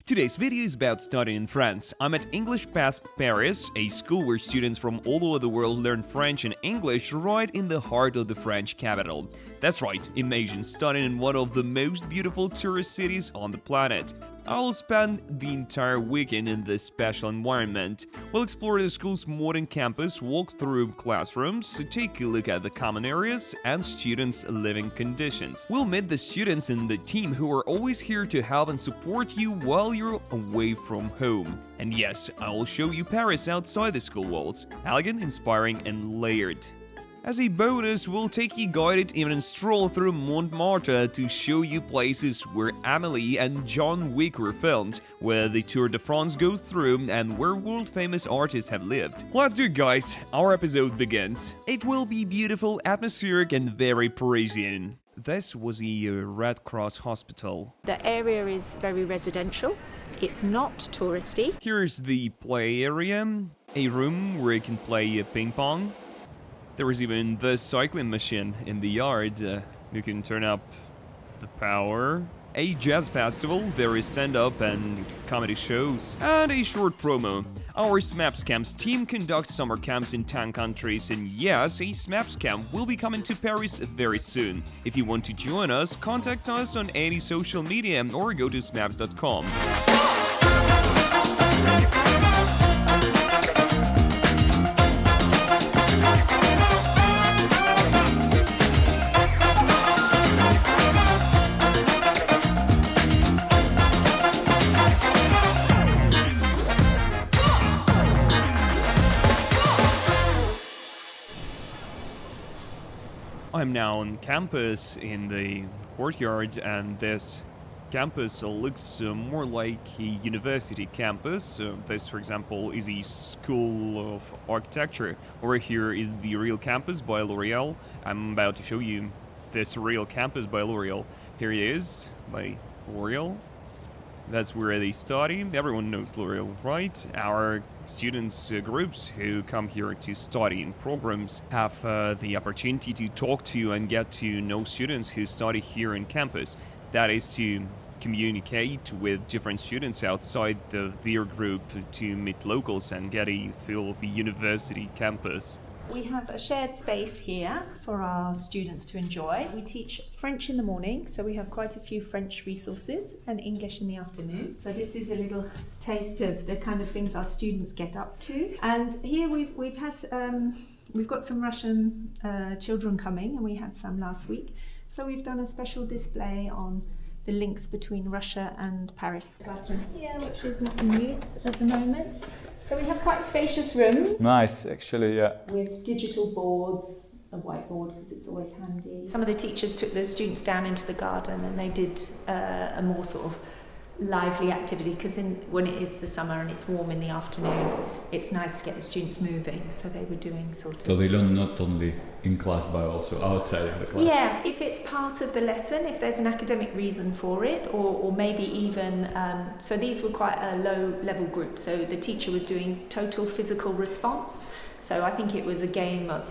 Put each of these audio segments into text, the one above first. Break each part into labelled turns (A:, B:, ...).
A: Today's video is about studying in France. I'm at English Pass Paris, a school where students from all over the world learn French and English right in the heart of the French capital. That's right, imagine studying in one of the most beautiful tourist cities on the planet. I'll spend the entire weekend in this special environment. We'll explore the school's modern campus, walk through classrooms, take a look at the common areas and students' living conditions. We'll meet the students in the team who are always here to help and support you while you're away from home. And yes, I will show you Paris outside the school walls, elegant, inspiring and layered. As a bonus, we'll take a guided evening stroll through Montmartre to show you places where Amélie and John Wick were filmed, where the Tour de France goes through, and where world-famous artists have lived. Let's do it, guys! Our episode begins. It will be beautiful, atmospheric, and very Parisian. This was a Red Cross hospital.
B: The area is very residential. It's not touristy.
A: Here's the play area, a room where you can play ping pong. There is even the cycling machine in the yard. You can turn up the power. A jazz festival, various stand-up and comedy shows, and a short promo. Our Smapse Camps team conducts summer camps in 10 countries, and yes, a Smapse Camp will be coming to Paris very soon. If you want to join us, contact us on any social media or go to smapse.com. I'm now on campus in the courtyard, and this campus looks more like a university campus. This, for example, is a school of architecture. Over here is the real campus by L'Oreal. I'm about to show you this real campus by L'Oreal. Here it is by L'Oreal. That's where they study. Everyone knows L'Oreal, right? Our students groups who come here to study in programs have the opportunity to talk to and get to know students who study here in campus. That is to communicate with different students outside their group to meet locals and get a feel of a university campus.
B: We have a shared space here for our students to enjoy. We teach French in the morning, so we have quite a few French resources, and English in the afternoon. So this is a little taste of the kind of things our students get up to. And here we've got some Russian children coming, and we had some last week. So we've done a special display on the links between Russia and Paris. Classroom here, which is not in use at the moment. So we have quite spacious rooms.
C: Nice, actually, yeah.
B: With digital boards, a whiteboard because it's always handy. Some of the teachers took the students down into the garden and they did a more sort of lively activity because when it is the summer and it's warm in the afternoon, it's nice to get the students moving. So they were doing sort of...
C: So they learn not only in class but also outside of the class?
B: Yeah, if it's part of the lesson, if there's an academic reason for it, or maybe even... so these were quite a low-level group. So the teacher was doing total physical response. So I think it was a game of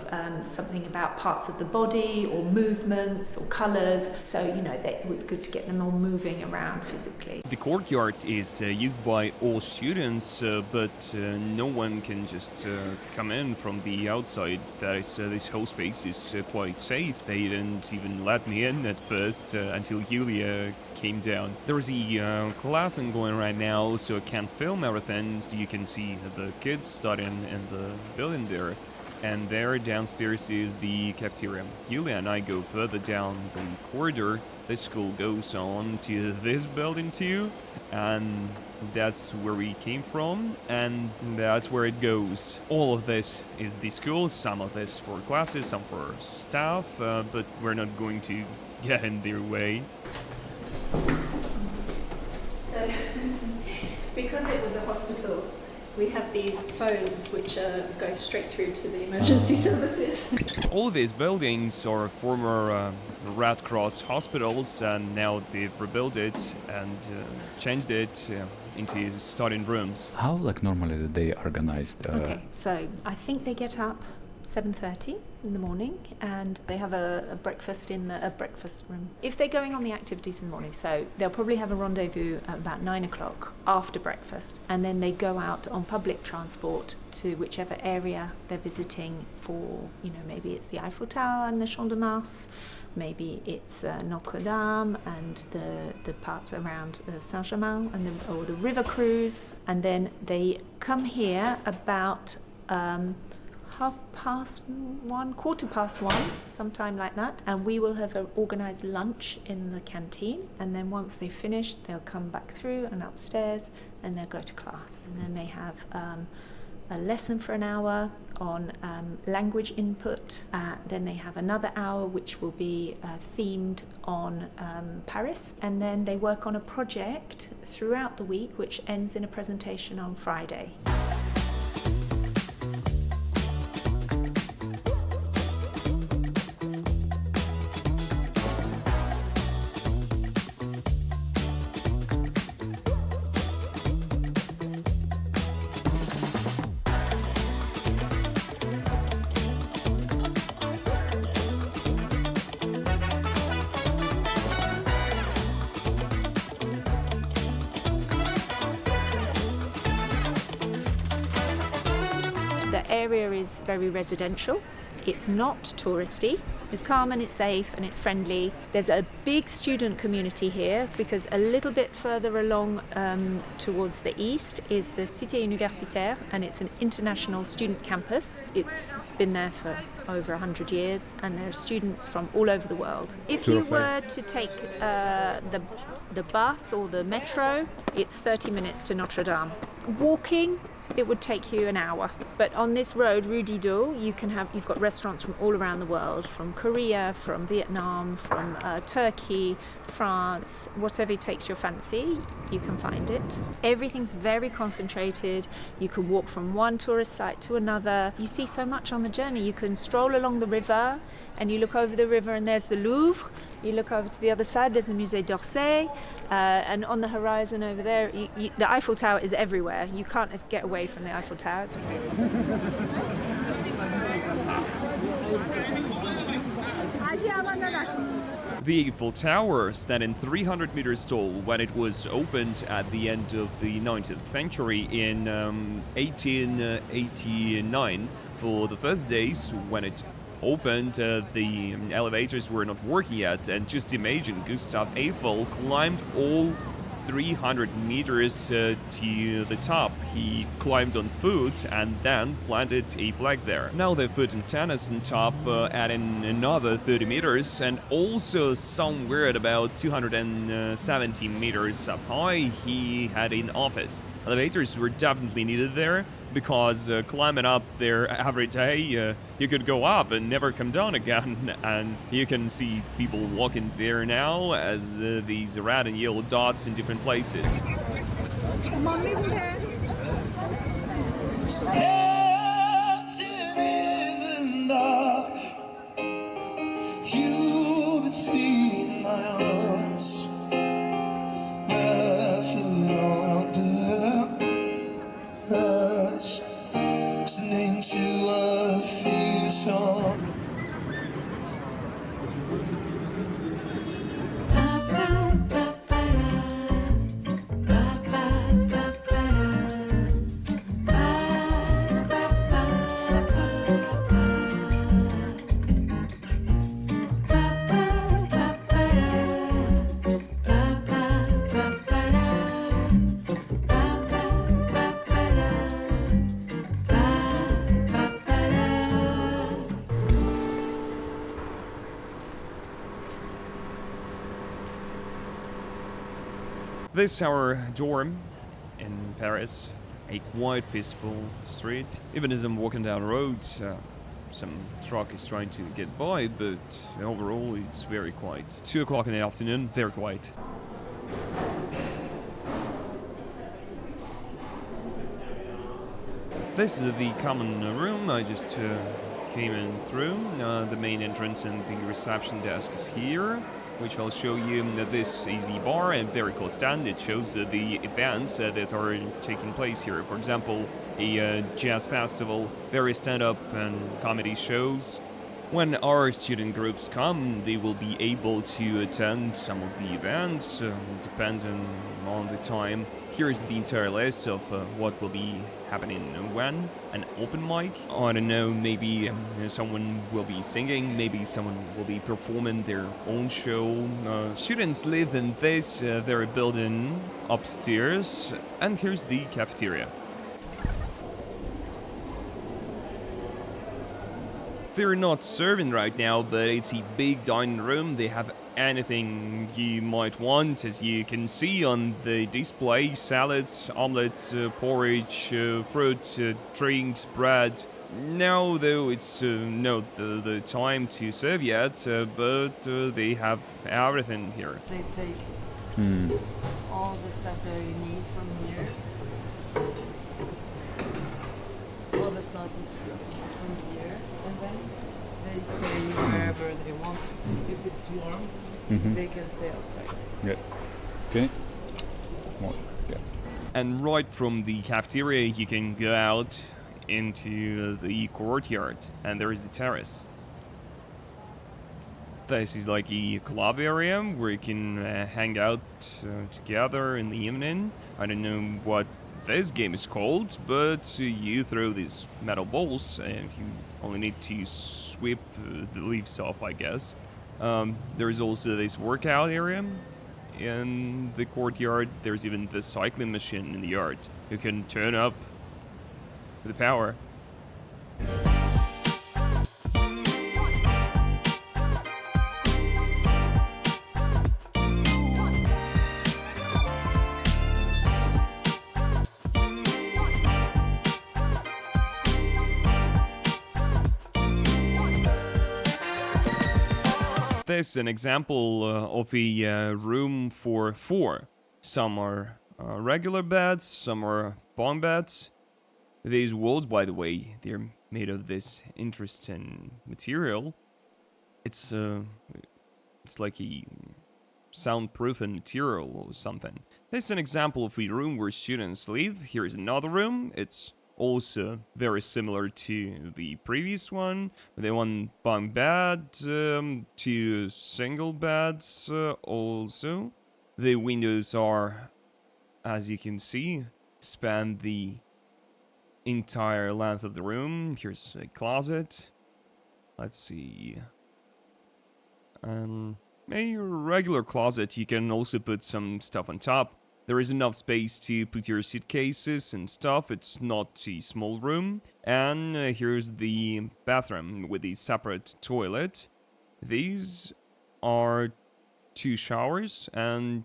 B: something about parts of the body or movements or colours. So, you know, it was good to get them all moving around physically.
A: The courtyard is used by all students, but no one can just come in from the outside. That is, this whole space is quite safe. They didn't even let me in at first until Yulia came down. There's a class ongoing right now, so I can't film everything, so you can see the kids studying in the building there. And there downstairs is the cafeteria. Yulia and I go further down the corridor. The school goes on to this building too, and that's where we came from, and that's where it goes. All of this is the school, some of this for classes, some for staff, but we're not going to get in their way.
B: So, because it was a hospital, we have these phones which go straight through to the emergency services.
A: All these buildings are former Red Cross hospitals, and now they've rebuilt it and changed it into studying rooms.
C: How, like, normally the day organized?
B: Okay, so I think they get up 7:30 in the morning, and they have a breakfast in a breakfast room. If they're going on the activities in the morning, so they'll probably have a rendezvous at about 9 o'clock after breakfast, and then they go out on public transport to whichever area they're visiting for, maybe it's the Eiffel Tower and the Champ de Mars, maybe it's Notre Dame and the part around Saint-Germain or the river cruise, and then they come here about 1:30, 1:15, sometime like that, and we will have organised lunch in the canteen, and then once they've finished they'll come back through and upstairs and they'll go to class, and then they have a lesson for an hour on language input, then they have another hour which will be themed on Paris, and then they work on a project throughout the week which ends in a presentation on Friday. The area is very residential. It's not touristy. It's calm and it's safe and it's friendly. There's a big student community here because a little bit further along towards the east is the Cité Universitaire, and it's an international student campus. It's been there for over 100 years, and there are students from all over the world. If you were to take the bus or the metro, it's 30 minutes to Notre Dame. Walking, it would take you an hour. But on this road, Rue Didot, you've got restaurants from all around the world, from Korea, from Vietnam, from Turkey, France, whatever takes your fancy, you can find it. Everything's very concentrated. You can walk from one tourist site to another. You see so much on the journey. You can stroll along the river, and you look over the river and there's the Louvre. You look over to the other side, there's the Musée d'Orsay, and on the horizon over there, the Eiffel Tower is everywhere. You can't get away from the Eiffel Tower.
A: The Eiffel Tower, standing 300 meters tall when it was opened at the end of the 19th century in 1889. For the first days when it opened, the elevators were not working yet, and just imagine Gustav Eiffel climbed all 300 meters to the top. He climbed on foot and then planted a flag there. Now they've put antennas on top, adding another 30 meters, and also somewhere at about 270 meters up high he had an office. Elevators were definitely needed there, because climbing up there every day, you could go up and never come down again. And you can see people walking there now as these red and yellow dots in different places. This is our dorm in Paris, a quiet, peaceful street. Even as I'm walking down the road, some truck is trying to get by, but overall it's very quiet. 2 o'clock in the afternoon, very quiet. This is the common room I just came in through. The main entrance and the reception desk is here. which I'll show you. This easy bar and very cool stand. It shows the events that are taking place here. For example, a jazz festival, various stand-up and comedy shows. When our student groups come, they will be able to attend some of the events, depending on the time. Here's the entire list of what will be happening when. An open mic, I don't know, maybe someone will be singing, maybe someone will be performing their own show. Students live in this very building upstairs, and here's the cafeteria. They're not serving right now, but it's a big dining room. They have anything you might want, as you can see on the display: salads, omelets, porridge, fruit, drinks, bread. Now, though, it's not the time to serve yet, but they have everything here.
D: They take all the stuff that you need from here. All the sausage from here. And then they stay wherever they want. If it's warm, they can stay outside.
C: Yeah. Okay. More. Yeah.
A: And right from the cafeteria, you can go out into the courtyard, and there is the terrace. This is like a club area where you can hang out together in the evening. I don't know what this game is called, but you throw these metal balls and you only need to sweep the leaves off, I guess. There's also this workout area in the courtyard. There's even the cycling machine in the yard. You can turn up the power. This is an example of a room for 4. Some are regular beds, some are bunk beds. These walls, by the way, they're made of this interesting material. It's like a soundproofing material or something. This is an example of a room where students live. Here is another room. It's also very similar to the previous one. They one bunk bed, 2 single beds also. The windows are, as you can see, span the entire length of the room. Here's a closet. Let's see. A regular closet, you can also put some stuff on top. There is enough space to put your suitcases and stuff. It's not a small room. And here's the bathroom with a separate toilet. These are 2 showers and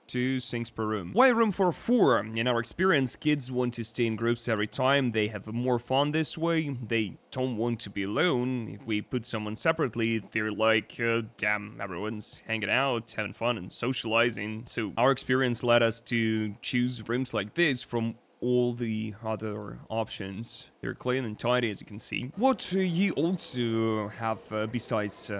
A: 2 sinks per room. Why room for 4? In our experience, kids want to stay in groups every time. They have more fun this way. They don't want to be alone. If we put someone separately, they're like, damn, everyone's hanging out, having fun and socializing. So our experience led us to choose rooms like this from all the other options. They're clean and tidy, as you can see. What you also have besides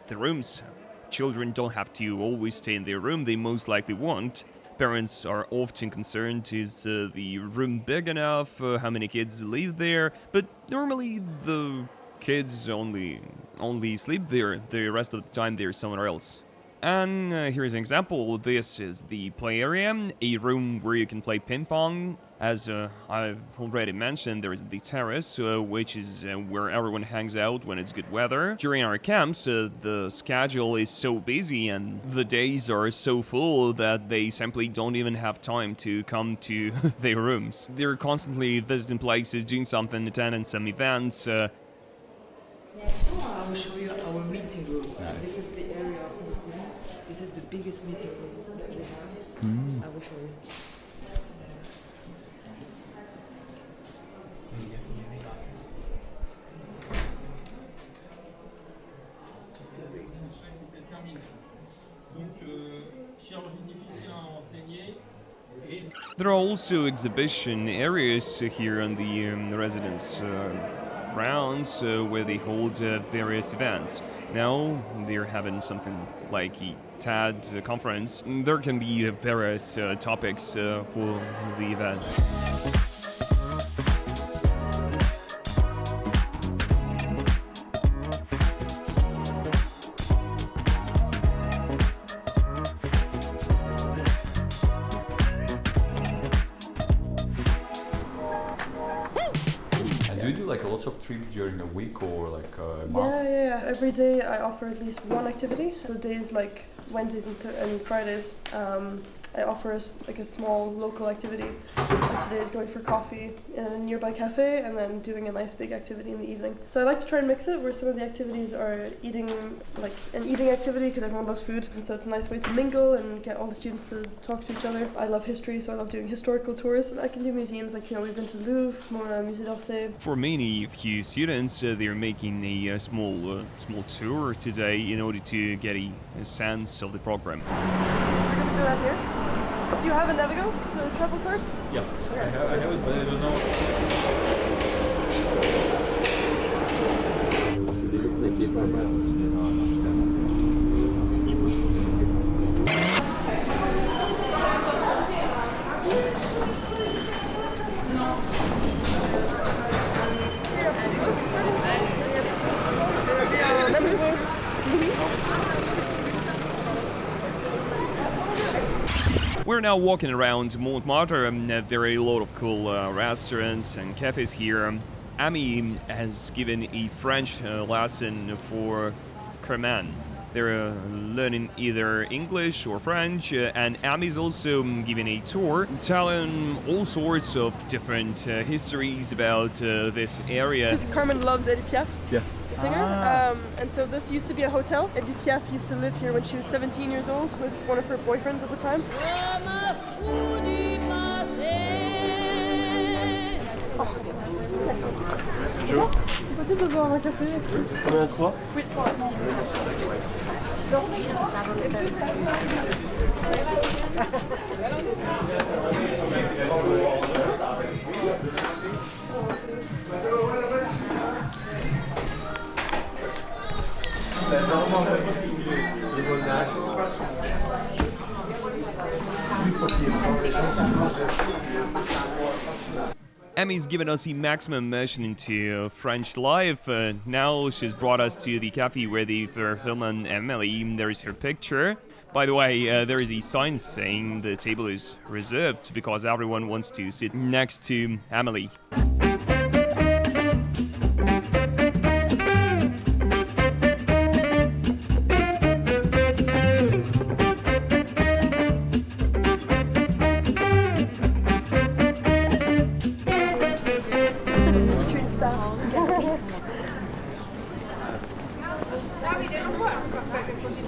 A: the rooms: children don't have to always stay in their room. They most likely won't. Parents are often concerned, is the room big enough, how many kids live there, but normally the kids only sleep there. The rest of the time they're somewhere else. And here's an example. This is the play area, a room where you can play ping pong. As I've already mentioned, there is the terrace, which is where everyone hangs out when it's good weather. During our camps, the schedule is so busy and the days are so full that they simply don't even have time to come to their rooms. They're constantly visiting places, doing something, attending some events.
D: I will show you our meeting rooms.
C: Nice.
D: This is the area of meetings. This is the biggest meeting room that we have. I will show you. It's so big.
A: There are also exhibition areas here on the residence France where they hold various events. Now they're having something like a TED conference. There can be various topics for the events.
C: Do you do like lots of trips during a week or like a month?
E: Yeah. Every day I offer at least one activity. So days like Wednesdays and Fridays, I offer like a small local activity. Like today is going for coffee in a nearby cafe and then doing a nice big activity in the evening. So I like to try and mix it where some of the activities are eating, like an eating activity because everyone loves food. And so it's a nice way to mingle and get all the students to talk to each other. I love history, so I love doing historical tours. And I can do museums like, we've been to the Louvre, Musée d'Orsay.
A: For many few students, they're making a small tour today in order to get a sense of the program.
E: We're going to do that here. Do you have a Navigo, the travel card?
C: Yes, I have it, but I don't know.
A: We're now walking around Montmartre. There are a lot of cool restaurants and cafes here. Amy has given a French lesson for Carmen. They're learning either English or French, and Amy's also giving a tour, telling all sorts of different histories about this area.
E: Because Carmen loves Edith Piaf.
C: Yeah.
E: The singer. And so this used to be a hotel. Edith Piaf used to live here when she was 17 years old with one of her boyfriends at the time. C'est possible de boire un café? Trois? Oui, trois.
A: Emmy's given us the maximum immersion into French life. Now she's brought us to the cafe where they were filming Emily. There is her picture. By the way, there is a sign saying the table is reserved because everyone wants to sit next to Emily.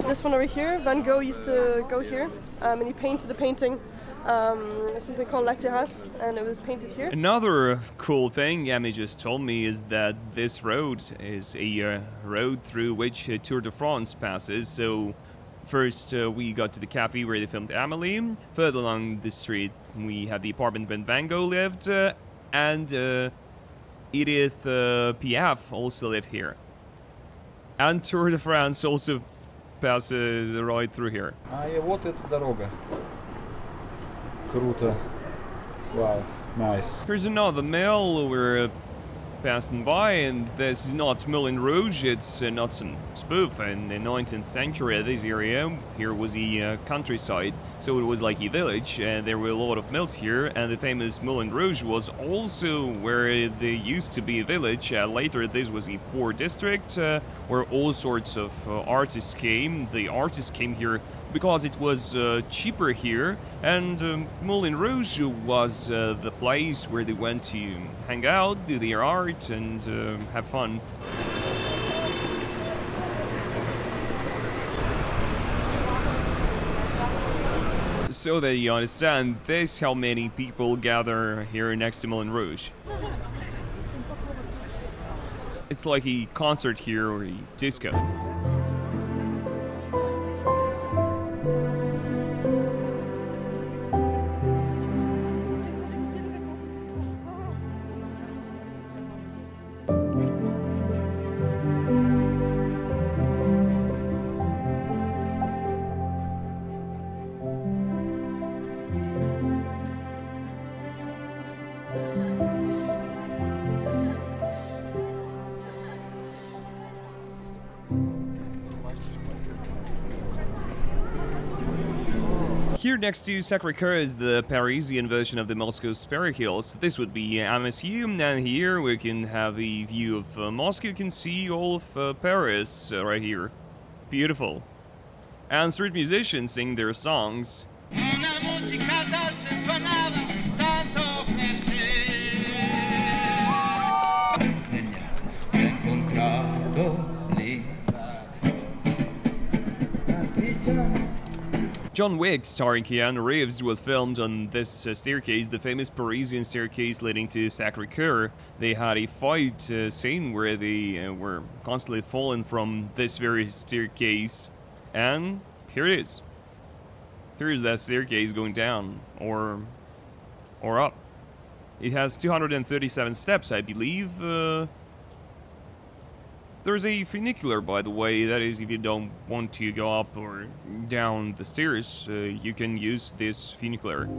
E: This one over here, Van Gogh used to go here, and he painted a painting, something called La Terrace, and it was painted here.
A: Another cool thing Emmy just told me is that this road is a road through which Tour de France passes. So first we got to the cafe where they filmed Emily. Further along the street we had the apartment where Van Gogh lived, and Edith Piaf also lived here. And Tour de France also passes right through here.
C: И вот эта дорога. Круто. Wow, nice.
A: Here's another mill we're passing by, and this is not Moulin Rouge, it's not some spoof. In the 19th century, this area here was the countryside, so it was like a village, and there were a lot of mills here, and the famous Moulin Rouge was also where there used to be a village. Later, this was a poor district where all sorts of artists came. The artists came here because it was cheaper here, and Moulin Rouge was the place where they went to hang out, do their art, and have fun. So that you understand, this how many people gather here next to Moulin Rouge. It's like a concert here or a disco. Here next to Sacre-Coeur is the Parisian version of the Moscow Sperry Hills. This would be MSU, and here we can have a view of Moscow. You can see all of Paris right here. Beautiful. And street musicians sing their songs. John Wick, starring Keanu Reeves, was filmed on this staircase, the famous Parisian staircase leading to Sacre-Coeur. They had a fight scene where they were constantly falling from this very staircase, and here it is. Here is that staircase going down, or up. It has 237 steps, I believe. There's a funicular, by the way. That is, if you don't want to go up or down the stairs, you can use this funicular.